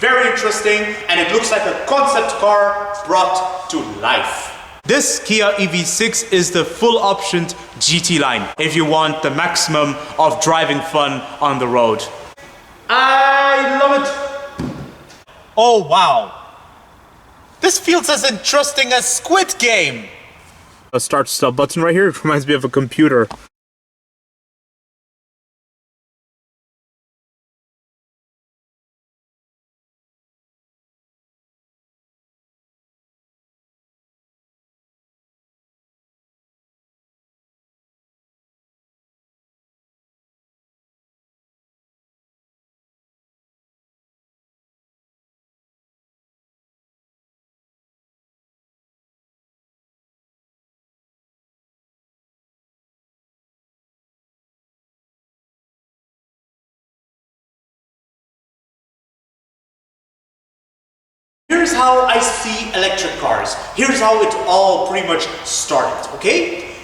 very interesting, and it looks like a concept car brought to life. This Kia EV6 is the full optioned GT line if you want the maximum of driving fun on the road. I love it. Oh wow. This feels as interesting as Squid Game. A start stop button right here, it reminds me of a computer. Here's how I see electric cars. Here's how it all pretty much started, okay?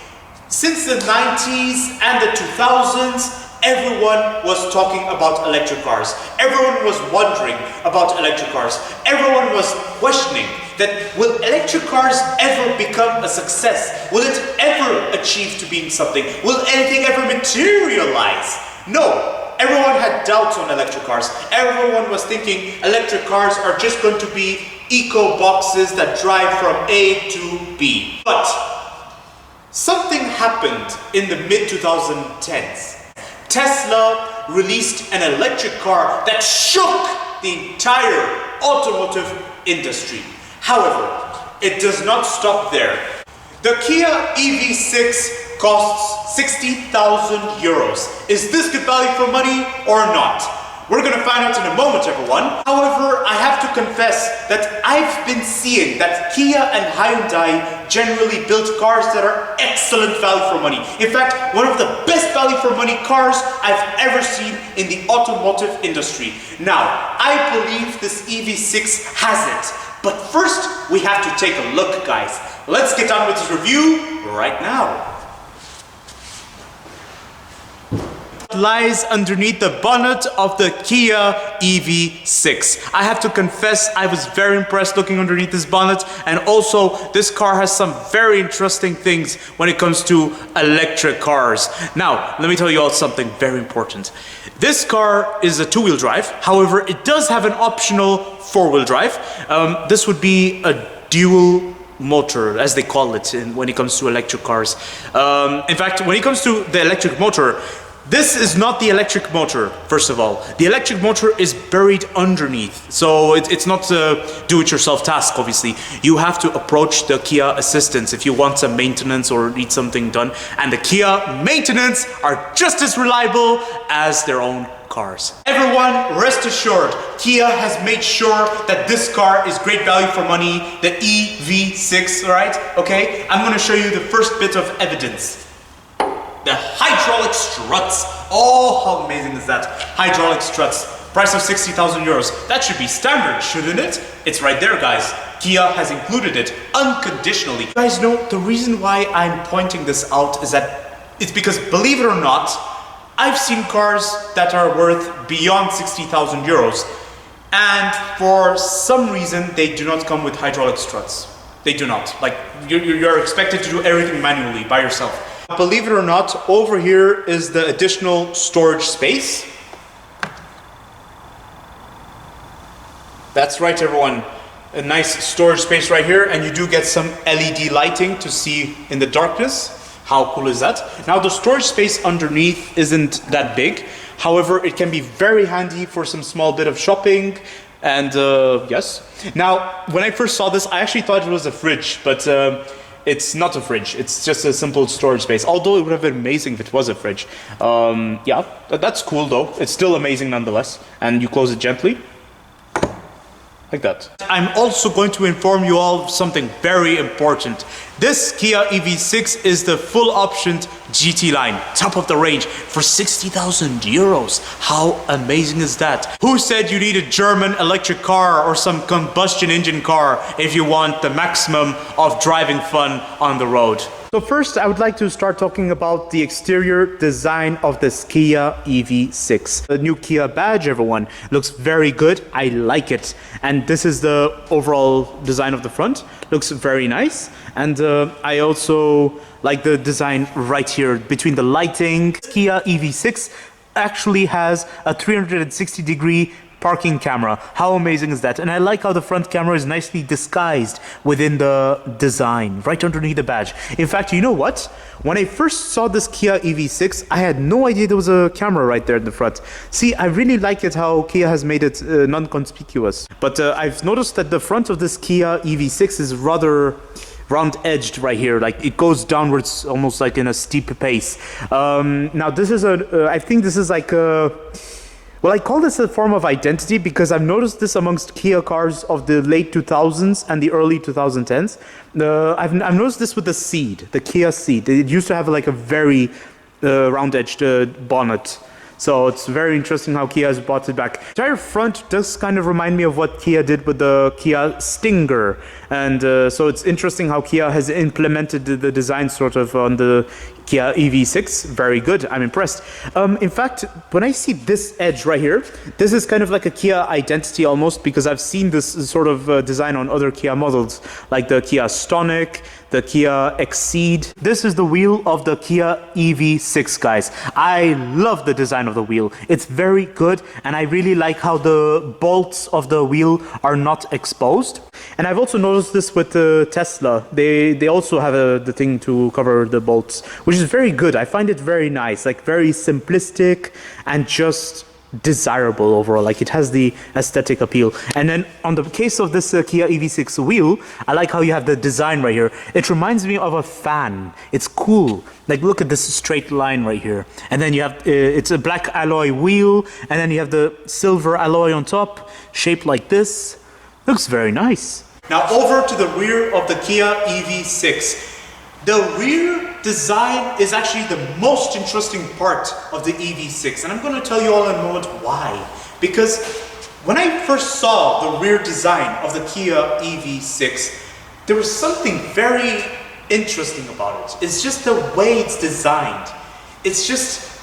Since the 90s and the 2000s, everyone was talking about electric cars. Everyone was wondering about electric cars. Everyone was questioning that will electric cars ever become a success? Will it ever achieve to being something? Will anything ever materialize? No. Everyone had doubts on electric cars. Everyone was thinking electric cars are just going to be eco boxes that drive from A to B. But something happened in the mid-2010s. Tesla released an electric car that shook the entire automotive industry. However, it does not stop there. The Kia EV6 costs 60,000 euros. Is this good value for money or not? We're gonna find out in a moment, everyone. However, I have to confess that I've been seeing that Kia and Hyundai generally build cars that are excellent value for money. In fact, one of the best value for money cars I've ever seen in the automotive industry. Now, I believe this EV6 has it. But first, we have to take a look, guys. Let's get on with this review right now. Lies underneath the bonnet of the Kia EV6. I have to confess, I was very impressed looking underneath this bonnet, and also this car has some very interesting things when it comes to electric cars. Now, let me tell you all something very important. This car is a two-wheel drive, however, it does have an optional four-wheel drive. This would be a dual motor, as they call it when it comes to electric cars. In fact, when it comes to the electric motor, this is not the electric motor, first of all. The electric motor is buried underneath, so it's not a do-it-yourself task, obviously. You have to approach the Kia assistants if you want some maintenance or need something done, and the Kia maintenance are just as reliable as their own cars. Everyone, rest assured, Kia has made sure that this car is great value for money, the EV6, right? Okay, I'm gonna show you the first bit of evidence. The hydraulic struts. Oh, how amazing is that? Hydraulic struts. Price of 60,000 euros. That should be standard, shouldn't it? It's right there, guys. Kia has included it unconditionally. You guys know, the reason why I'm pointing this out is that it's because, believe it or not, I've seen cars that are worth beyond 60,000 euros. And for some reason, they do not come with hydraulic struts. They do not. Like, you're expected to do everything manually by yourself. Believe it or not, over here is the additional storage space. That's right, everyone. A nice storage space right here, and you do get some LED lighting to see in the darkness. How cool is that? Now, the storage space underneath isn't that big. However, it can be very handy for some small bit of shopping. And yes. Now, when I first saw this, I actually thought it was a fridge, but it's not a fridge. It's just a simple storage space. Although it would have been amazing if it was a fridge. Yeah, that's cool though. It's still amazing nonetheless. And you close it gently. Like that. I'm also going to inform you all of something very important. This Kia EV6 is the full optioned GT line, top of the range for 60,000 euros. How amazing is that? Who said you need a German electric car or some combustion engine car if you want the maximum of driving fun on the road? So first, I would like to start talking about the exterior design of this Kia EV6. The new Kia badge, everyone, looks very good. I like it. And this is the overall design of the front. Looks very nice. And I also like the design right here between the lighting. Kia EV6 actually has a 360-degree parking camera. How amazing is that? And I like how the front camera is nicely disguised within the design, right underneath the badge. In fact, you know what? When I first saw this Kia EV6, I had no idea there was a camera right there in the front. See, I really like it how Kia has made it non-conspicuous. But I've noticed that the front of this Kia EV6 is rather round-edged right here, like it goes downwards almost like in a steep pace. Now this is I think this is like a, well, I call this a form of identity because I've noticed this amongst Kia cars of the late 2000s and the early 2010s. I've noticed this with the Ceed, the Kia Ceed. It used to have like a very round-edged bonnet. So it's very interesting how Kia has brought it back. The entire front does kind of remind me of what Kia did with the Kia Stinger. And so it's interesting how Kia has implemented the design sort of on the Kia EV6. Very good. I'm impressed. In fact, when I see this edge right here, this is kind of like a Kia identity almost, because I've seen this sort of design on other Kia models, like the Kia Stonic, the Kia Exceed. This is the wheel of the Kia EV6, guys. I love the design of the wheel. It's very good, and I really like how the bolts of the wheel are not exposed. And I've also noticed this with the Tesla. They also have the thing to cover the bolts, which is very good. I find it very nice, like very simplistic and just desirable overall. Like it has the aesthetic appeal. And then on the case of this Kia EV6 wheel, I like how you have the design right here. It reminds me of a fan. It's cool. Like look at this straight line right here. And then you have it's a black alloy wheel, and then you have the silver alloy on top, shaped like this. Looks very nice. Now over to the rear of the Kia EV6. The rear design is actually the most interesting part of the EV6, and I'm going to tell you all in a moment why. Because when I first saw the rear design of the Kia EV6, there was something very interesting about it. It's just the way it's designed. It's just,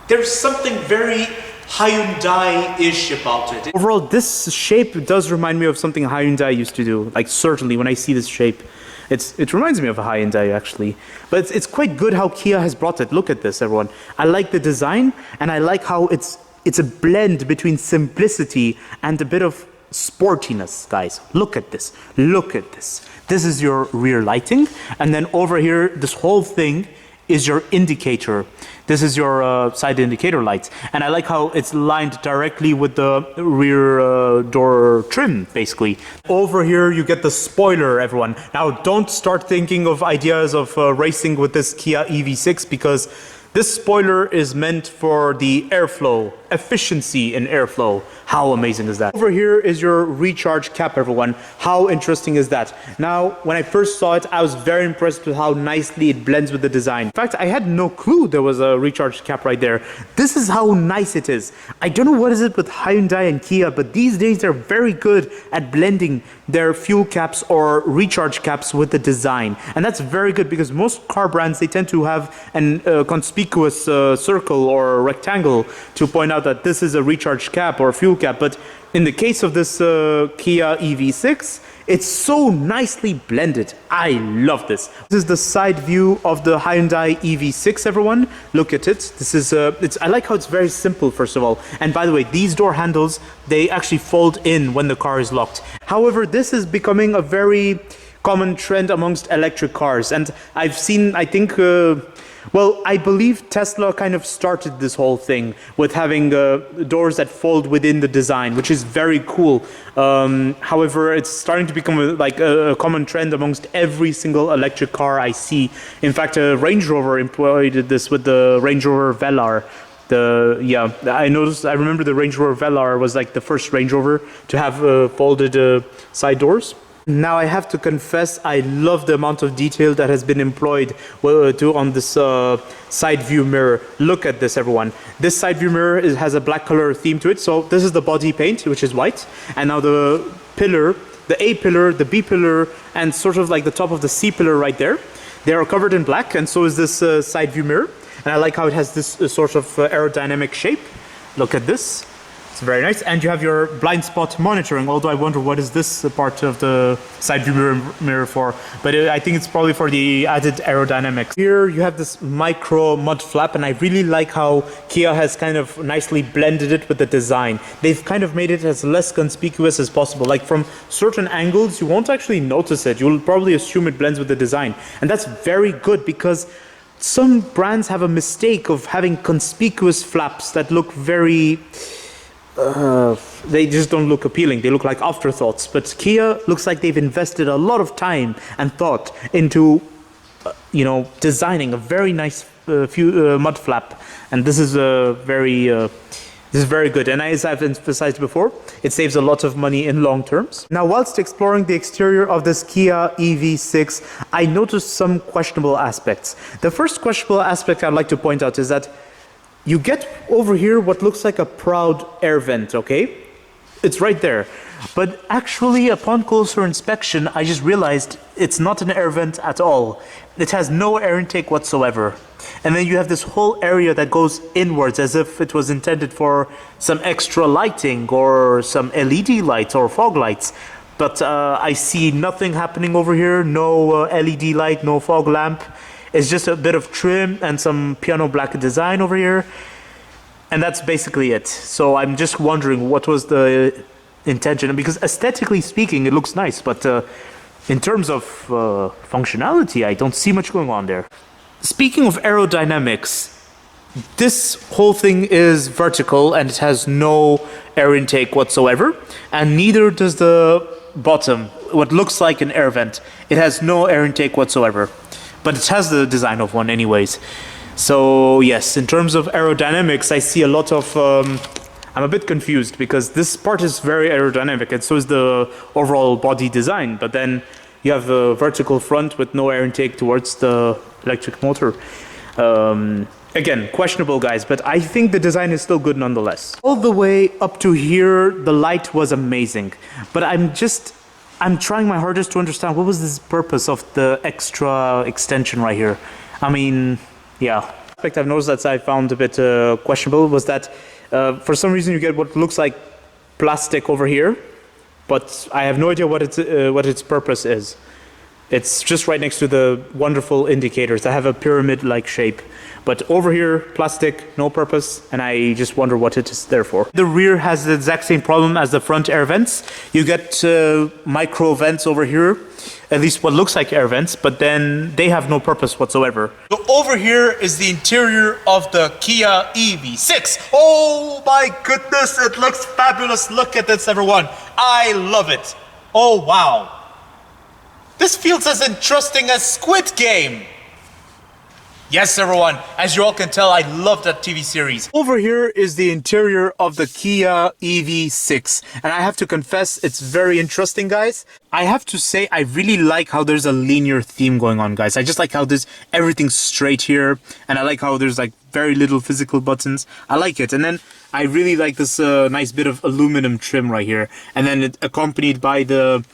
there's something very Hyundai-ish about it. Overall, this shape does remind me of something Hyundai used to do. Like certainly when I see this shape, it reminds me of a Hyundai actually. But it's quite good how Kia has brought it. Look at this, everyone. I like the design, and I like how it's a blend between simplicity and a bit of sportiness, guys. Look at this. Look at this. This is your rear lighting, and then over here, this whole thing is your indicator. This is your side indicator lights. And I like how it's lined directly with the rear door trim, basically. Over here, you get the spoiler, everyone. Now, don't start thinking of ideas of racing with this Kia EV6, because this spoiler is meant for the airflow, efficiency in airflow. How amazing is that? Over here is your recharge cap, everyone. How interesting is that? Now, when I first saw it, I was very impressed with how nicely it blends with the design. In fact, I had no clue there was a recharge cap right there. This is how nice it is. I don't know what is it with Hyundai and Kia, but these days they're very good at blending their fuel caps or recharge caps with the design. And that's very good, because most car brands, they tend to have an conspicuous circle or rectangle to point out that this is a recharge cap or a fuel cap. But in the case of this Kia EV6, it's so nicely blended. I love this. This is the side view of the Hyundai EV6, everyone. Look at it. This is I like how it's very simple, first of all. And by the way, these door handles, they actually fold in when the car is locked. However, this is becoming a very common trend amongst electric cars. And I've seen, I think, well, I believe Tesla kind of started this whole thing with having doors that fold within the design, which is very cool. However, it's starting to become a common trend amongst every single electric car I see. In fact, Range Rover employed this with the Range Rover Velar. I remember the Range Rover Velar was like the first Range Rover to have folded side doors. Now I have to confess, I love the amount of detail that has been employed on this side view mirror. Look at this, everyone. This side view mirror has a black color theme to it. So this is the body paint, which is white. And now the pillar, the A pillar, the B pillar, and sort of like the top of the C pillar right there, they are covered in black, and so is this side view mirror. And I like how it has this sort of aerodynamic shape. Look at this. It's very nice. And you have your blind spot monitoring, although I wonder what is this part of the side view mirror for. But I think it's probably for the added aerodynamics. Here you have this micro mud flap, and I really like how Kia has kind of nicely blended it with the design. They've kind of made it as less conspicuous as possible. Like from certain angles, you won't actually notice it. You'll probably assume it blends with the design. And that's very good, because some brands have a mistake of having conspicuous flaps that look very... they just don't look appealing. They look like afterthoughts. But Kia looks like they've invested a lot of time and thought into, designing a very nice mud flap. And this is very good. And as I've emphasized before, it saves a lot of money in long terms. Now, whilst exploring the exterior of this Kia EV6, I noticed some questionable aspects. The first questionable aspect I'd like to point out is that you get over here what looks like a proud air vent, okay? It's right there. But actually, upon closer inspection, I just realized it's not an air vent at all. It has no air intake whatsoever. And then you have this whole area that goes inwards as if it was intended for some extra lighting or some LED lights or fog lights. But I see nothing happening over here. No LED light, no fog lamp. It's just a bit of trim and some piano black design over here. And that's basically it. So I'm just wondering what was the intention. Because aesthetically speaking, it looks nice. But in terms of functionality, I don't see much going on there. Speaking of aerodynamics, this whole thing is vertical and it has no air intake whatsoever. And neither does the bottom, what looks like an air vent. It has no air intake whatsoever. But it has the design of one anyways. So yes, in terms of aerodynamics, I see a lot of... I'm a bit confused because this part is very aerodynamic and so is the overall body design. But then you have the vertical front with no air intake towards the electric motor. Again, questionable, guys, but I think the design is still good nonetheless. All the way up to here, the light was amazing. But I'm trying my hardest to understand what was this purpose of the extra extension right here. I mean, yeah. The aspect I've noticed that I found a bit questionable was that for some reason you get what looks like plastic over here, but I have no idea what its purpose is. It's just right next to the wonderful indicators that have a pyramid-like shape. But over here, plastic, no purpose, and I just wonder what it is there for. The rear has the exact same problem as the front air vents. You get micro vents over here, at least what looks like air vents, but then they have no purpose whatsoever. So over here is the interior of the Kia EV6. Oh my goodness, it looks fabulous. Look at this, everyone. I love it. Oh wow. This feels as interesting as Squid Game. Yes, everyone, as you all can tell, I love that TV series. Over here is the interior of the Kia EV6. And I have to confess, it's very interesting, guys. I have to say, I really like how there's a linear theme going on, guys. I just like how there's everything straight here. And I like how there's like very little physical buttons. I like it. And then I really like this nice bit of aluminum trim right here. And then it accompanied by the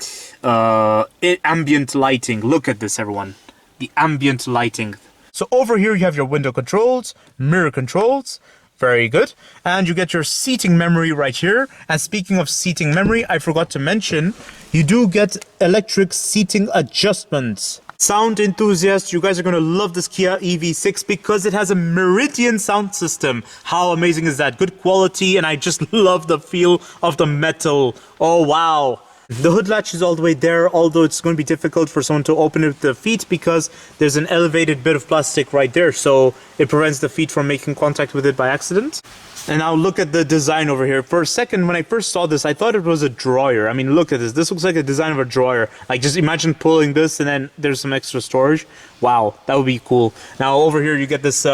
ambient lighting. Look at this, everyone. The ambient lighting. So over here you have your window controls, mirror controls, very good. And you get your seating memory right here. And speaking of seating memory, I forgot to mention, you do get electric seating adjustments. Sound enthusiasts, you guys are going to love this Kia EV6 because it has a Meridian sound system. How amazing is that? Good quality, and I just love the feel of the metal. Oh wow. The hood latch is all the way there, although it's going to be difficult for someone to open it with their feet because there's an elevated bit of plastic right there, so it prevents the feet from making contact with it by accident. And now look at the design over here. For a second, when I first saw this, I thought it was a drawer. I mean, look at this. This looks like a design of a drawer. Like, just imagine pulling this and then there's some extra storage. Wow, that would be cool. Now over here, you get this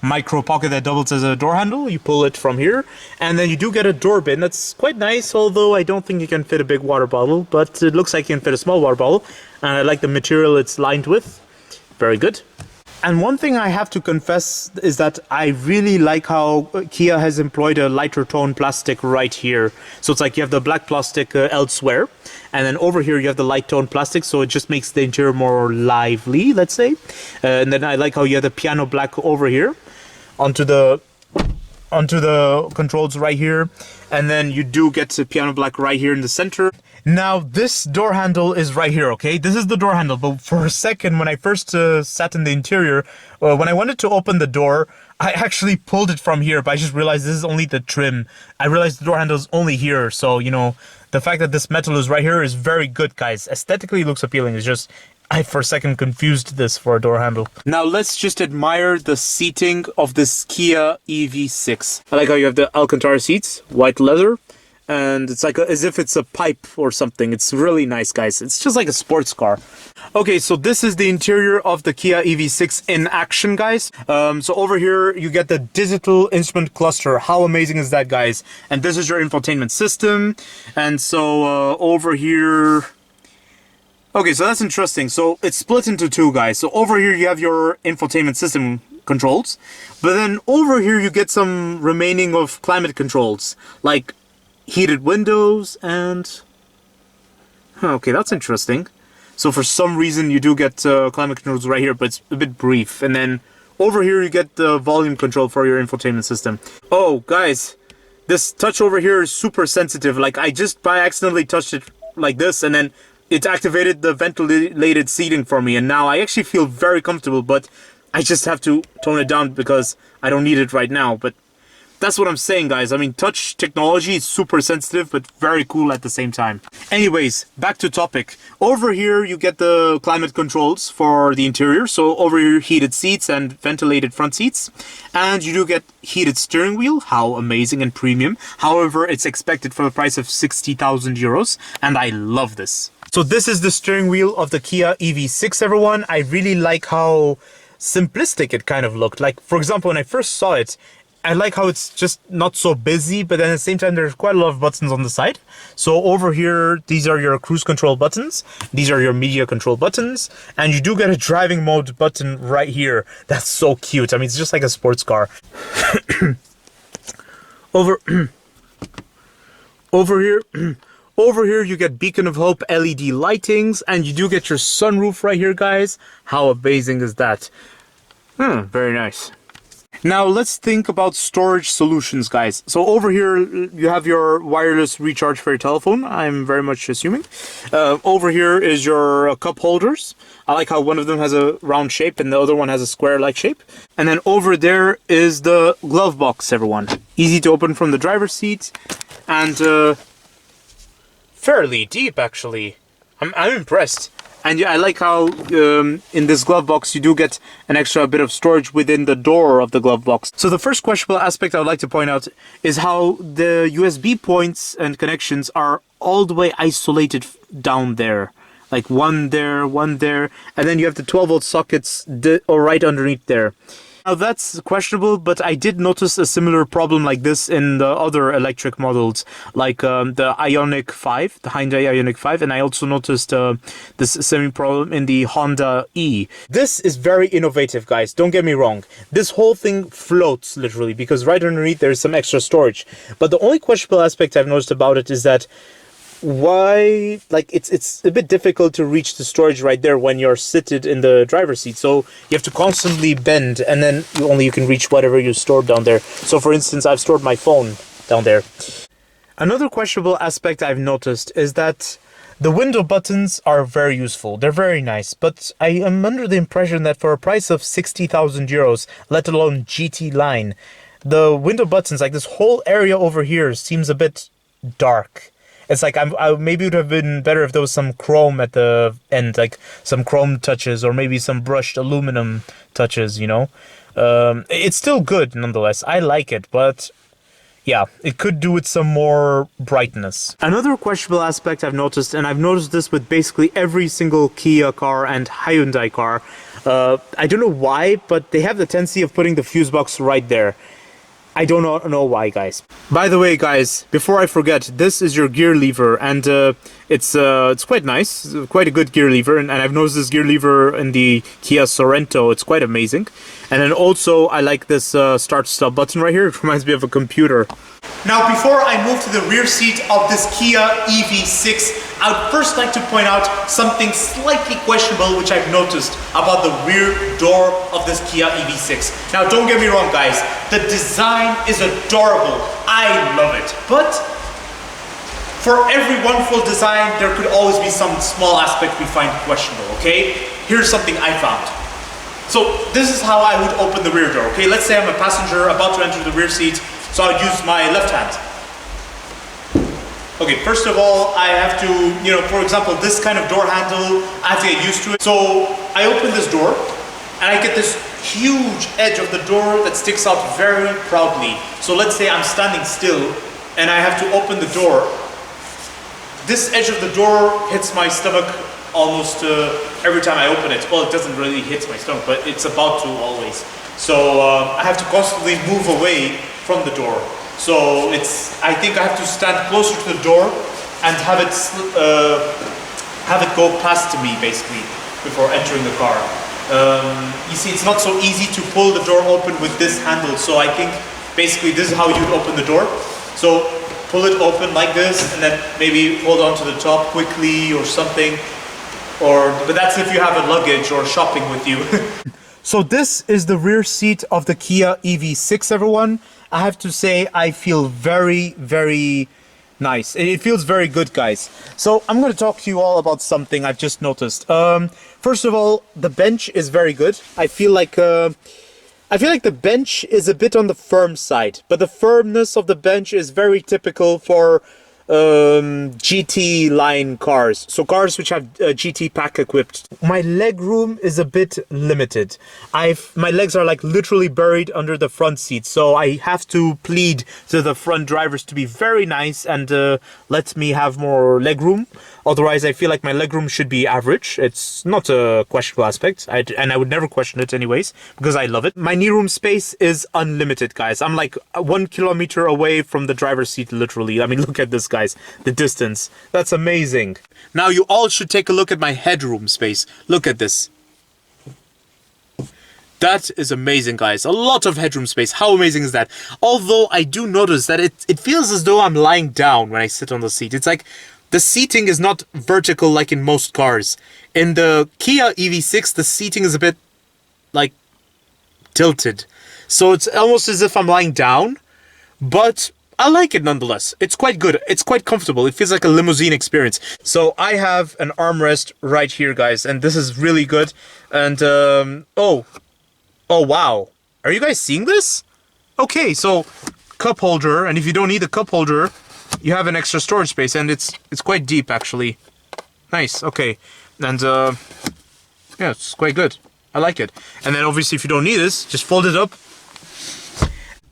micro pocket that doubles as a door handle. You pull it from here, and then you do get a door bin. That's quite nice, although I don't think you can fit a big water bottle, but it looks like you can fit a small water bottle, and I like the material it's lined with. Very good. And one thing I have to confess is that I really like how Kia has employed a lighter tone plastic right here. So it's like you have the black plastic elsewhere, and then over here you have the light tone plastic, so it just makes the interior more lively, let's say. And then I like how you have the piano black over here onto the controls right here, and then you do get the piano black right here in the center. Now this door handle is right here, okay? This is the door handle, but for a second when I first sat in the interior, when I wanted to open the door, I actually pulled it from here, but I just realized this is only the trim. I realized the door handle is only here, so, you know, the fact that this metal is right here is very good, guys. Aesthetically, it looks appealing. It's just, I for a second confused this for a door handle. Now let's just admire the seating of this Kia EV6. I like how you have the Alcantara seats, white leather, and it's like as if it's a pipe or something. It's really nice, guys. It's just like a sports car. Okay, so this is the interior of the Kia EV6 in action, guys. So over here you get the digital instrument cluster. How amazing is that, guys? And this is your infotainment system. And so over here, okay, so that's interesting. So it's split into two, guys. So over here you have your infotainment system controls, but then over here you get some remaining of climate controls, like heated windows and... okay, that's interesting. So for some reason you do get climate controls right here, but it's a bit brief. And then over here you get the volume control for your infotainment system. Oh, guys, this touch over here is super sensitive. Like, I just by accidentally touched it like this, and then it activated the ventilated seating for me, and now I actually feel very comfortable, but I just have to tone it down because I don't need it right now. But that's what I'm saying, guys. I mean, touch technology is super sensitive, but very cool at the same time. Anyways, back to topic. Over here, you get the climate controls for the interior. So over here, heated seats and ventilated front seats. And you do get heated steering wheel. How amazing and premium. However, it's expected for the price of 60,000 euros. And I love this. So this is the steering wheel of the Kia EV6, everyone. I really like how simplistic it kind of looked. Like, for example, when I first saw it, I like how it's just not so busy, but then at the same time there's quite a lot of buttons on the side. So over here, these are your cruise control buttons, these are your media control buttons, and you do get a driving mode button right here. That's so cute. I mean, it's just like a sports car. Over here you get beacon of hope LED lightings, and you do get your sunroof right here, guys. How amazing is that? Very nice. Now let's think about storage solutions, guys. So over here you have your wireless recharge for your telephone, I'm very much assuming. Over here is your cup holders. I like how one of them has a round shape and the other one has a square-like shape. And then over there is the glove box, everyone. Easy to open from the driver's seat, and fairly deep, actually. I'm impressed. And yeah, I like how in this glove box you do get an extra bit of storage within the door of the glove box. So the first questionable aspect I would like to point out is how the USB points and connections are all the way isolated down there. Like one there, and then you have the 12-volt sockets right underneath there. Now that's questionable, but I did notice a similar problem like this in the other electric models, like the Ioniq 5, the Hyundai Ioniq 5, and I also noticed this same problem in the Honda E. This is very innovative, guys, don't get me wrong. This whole thing floats, literally, because right underneath there's some extra storage. But the only questionable aspect I've noticed about it is that why, like, it's a bit difficult to reach the storage right there when you're seated in the driver's seat, so you have to constantly bend, and then you can reach whatever you stored down there. So for instance, I've stored my phone down there. Another questionable aspect I've noticed is that the window buttons are very useful, they're very nice, but I am under the impression that for a price of 60,000 euros, let alone GT line, the window buttons, like this whole area over here, seems a bit dark. It's like, maybe it would have been better if there was some chrome at the end, like some chrome touches, or maybe some brushed aluminum touches, you know? It's still good, nonetheless. I like it, but yeah, it could do with some more brightness. Another questionable aspect I've noticed, and I've noticed this with basically every single Kia car and Hyundai car, I don't know why, but they have the tendency of putting the fuse box right there. I don't know why, guys. By the way, guys, before I forget, this is your gear lever, and it's quite nice, quite a good gear lever, and I've noticed this gear lever in the Kia Sorento. It's quite amazing. And then also, I like this start-stop button right here. It reminds me of a computer. Now, before I move to the rear seat of this Kia EV6, I would first like to point out something slightly questionable which I've noticed about the rear door of this Kia EV6. Now, don't get me wrong, guys. The design is adorable. I love it. But for every wonderful design, there could always be some small aspect we find questionable, okay? Here's something I found. So this is how I would open the rear door, okay? Let's say I'm a passenger about to enter the rear seat, so I would use my left hand. Okay, first of all, I have to, for example, this kind of door handle, I have to get used to it. So I open this door, and I get this huge edge of the door that sticks out very proudly. So let's say I'm standing still, and I have to open the door. This edge of the door hits my stomach almost every time I open it. Well, it doesn't really hit my stomach, but it's about to always. So I have to constantly move away from the door. So I think I have to stand closer to the door and have it go past me, basically, before entering the car. You see, it's not so easy to pull the door open with this handle. So I think basically this is how you'd open the door. So pull it open like this, and then maybe hold on to the top quickly or something. But that's if you have a luggage or shopping with you. So this is the rear seat of the Kia EV6, everyone. I have to say, I feel very, very nice. It feels very good, guys. So I'm going to talk to you all about something I've just noticed. First of all, the bench is very good. I feel like the bench is a bit on the firm side, but the firmness of the bench is very typical for GT line cars, so cars which have GT pack equipped. My leg room is a bit limited. My legs are like literally buried under the front seat, so I have to plead to the front drivers to be very nice and let me have more leg room. Otherwise, I feel like my legroom should be average. It's not a questionable aspect, and I would never question it anyways, because I love it. My knee room space is unlimited, guys. I'm like 1 kilometer away from the driver's seat, literally. I mean, look at this, guys. The distance. That's amazing. Now, you all should take a look at my headroom space. Look at this. That is amazing, guys. A lot of headroom space. How amazing is that? Although, I do notice that it feels as though I'm lying down when I sit on the seat. It's like the seating is not vertical like in most cars. In the Kia EV6, the seating is a bit, like, tilted. So it's almost as if I'm lying down, but I like it nonetheless. It's quite good. It's quite comfortable. It feels like a limousine experience. So I have an armrest right here, guys, and this is really good. And, oh, wow. Are you guys seeing this? Okay, so cup holder, and if you don't need a cup holder, you have an extra storage space, and it's quite deep, actually. Nice, okay. And, yeah, it's quite good. I like it. And then, obviously, if you don't need this, just fold it up.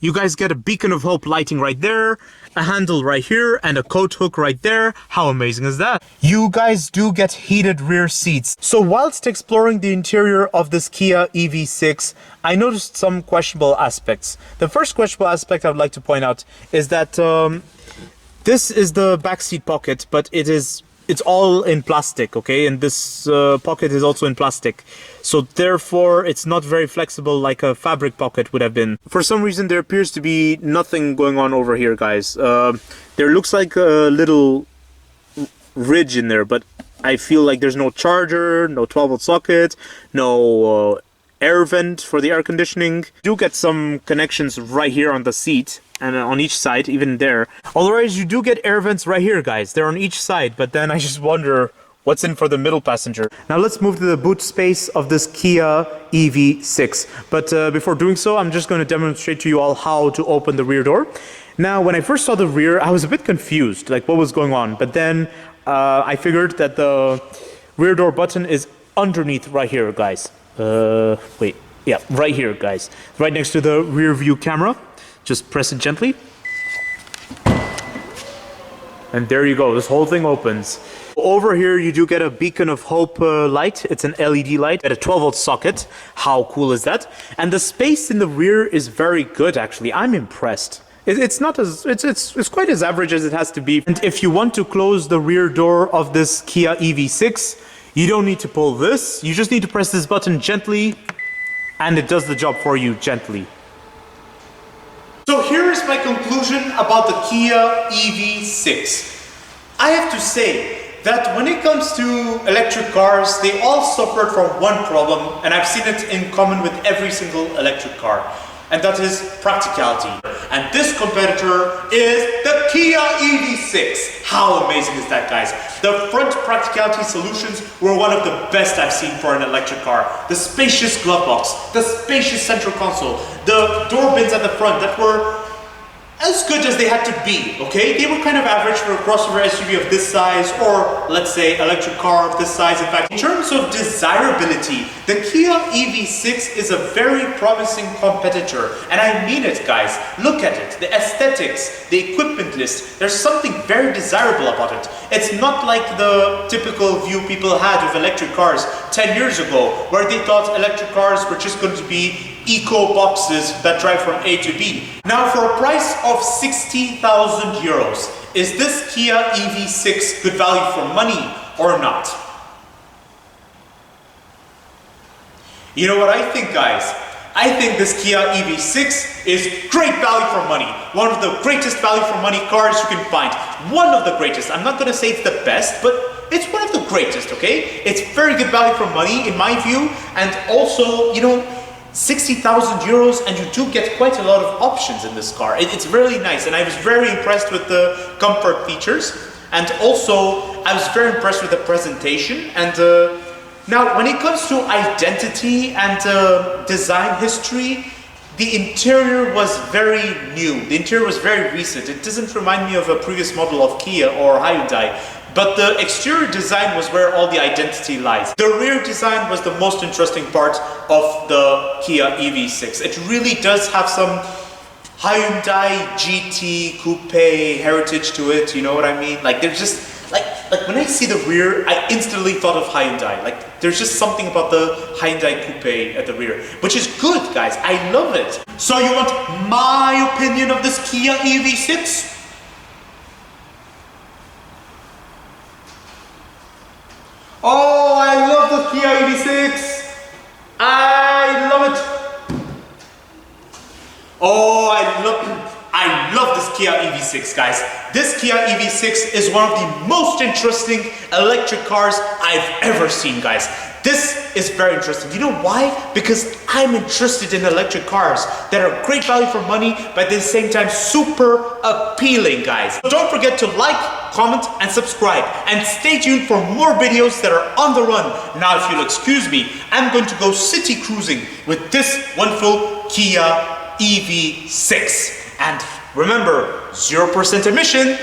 You guys get a beacon of hope lighting right there, a handle right here, and a coat hook right there. How amazing is that? You guys do get heated rear seats. So whilst exploring the interior of this Kia EV6, I noticed some questionable aspects. The first questionable aspect I would like to point out is that this is the backseat pocket, but it's all in plastic, okay? And this pocket is also in plastic. So therefore, it's not very flexible like a fabric pocket would have been. For some reason, there appears to be nothing going on over here, guys. There looks like a little ridge in there, but I feel like there's no charger, no 12-volt socket, no air vent for the air conditioning. You do get some connections right here on the seat and on each side, even there. Otherwise, you do get air vents right here, guys. They're on each side, but then I just wonder what's in for the middle passenger. Now let's move to the boot space of this Kia EV6. But before doing so, I'm just going to demonstrate to you all how to open the rear door. Now, when I first saw the rear, I was a bit confused, like what was going on. But then I figured that the rear door button is underneath right here, guys. Wait, yeah, right here, guys. Right next to the rear view camera. Just press it gently. And there you go, this whole thing opens. Over here, you do get a beacon of hope light. It's an LED light at a 12-volt socket. How cool is that? And the space in the rear is very good, actually. I'm impressed. It's not as it's quite as average as it has to be. And if you want to close the rear door of this Kia EV6, you don't need to pull this. You just need to press this button gently, and it does the job for you gently. So here is my conclusion about the Kia EV6. I have to say that when it comes to electric cars, they all suffered from one problem, and I've seen it in common with every single electric car, and that is practicality. And this competitor is the Kia EV6. How amazing is that, guys? The front practicality solutions were one of the best I've seen for an electric car. The spacious glove box, the spacious central console, the door bins at the front that were as good as they had to be, okay? They were kind of average for a crossover SUV of this size, or let's say electric car of this size. In fact, in terms of desirability, the Kia EV6 is a very promising competitor. And I mean it, guys. Look at it. The aesthetics, the equipment list, there's something very desirable about it. It's not like the typical view people had of electric cars 10 years ago, where they thought electric cars were just going to be eco boxes that drive from A to B. Now, for a price of 60,000 euros, is this Kia EV6 good value for money or not? You know what I think, guys? I think this Kia EV6 is great value for money. One of the greatest value for money cars you can find. One of the greatest. I'm not going to say it's the best, but it's one of the greatest, okay? It's very good value for money in my view, and also, you know, 60,000 euros, and you do get quite a lot of options in this car. It's really nice, and I was very impressed with the comfort features, and also I was very impressed with the presentation. And now when it comes to identity and design history, the interior was very new. The interior was very recent. It doesn't remind me of a previous model of Kia or Hyundai. But the exterior design was where all the identity lies. The rear design was the most interesting part of the Kia EV6. It really does have some Hyundai GT coupe heritage to it, you know what I mean? Like, there's just, like when I see the rear, I instantly thought of Hyundai. Like, there's just something about the Hyundai coupe at the rear, which is good, guys. I love it. So you want my opinion of this Kia EV6? Oh, I love the Kia EV6. I love it. Oh, I love this Kia EV6, guys. This Kia EV6 is one of the most interesting electric cars I've ever seen, guys. This is very interesting. You know why? Because I'm interested in electric cars that are great value for money, but at the same time super appealing, guys. Don't forget to like, comment, and subscribe. And stay tuned for more videos that are on the run. Now, if you'll excuse me, I'm going to go city cruising with this wonderful Kia EV6. And remember, 0% emission.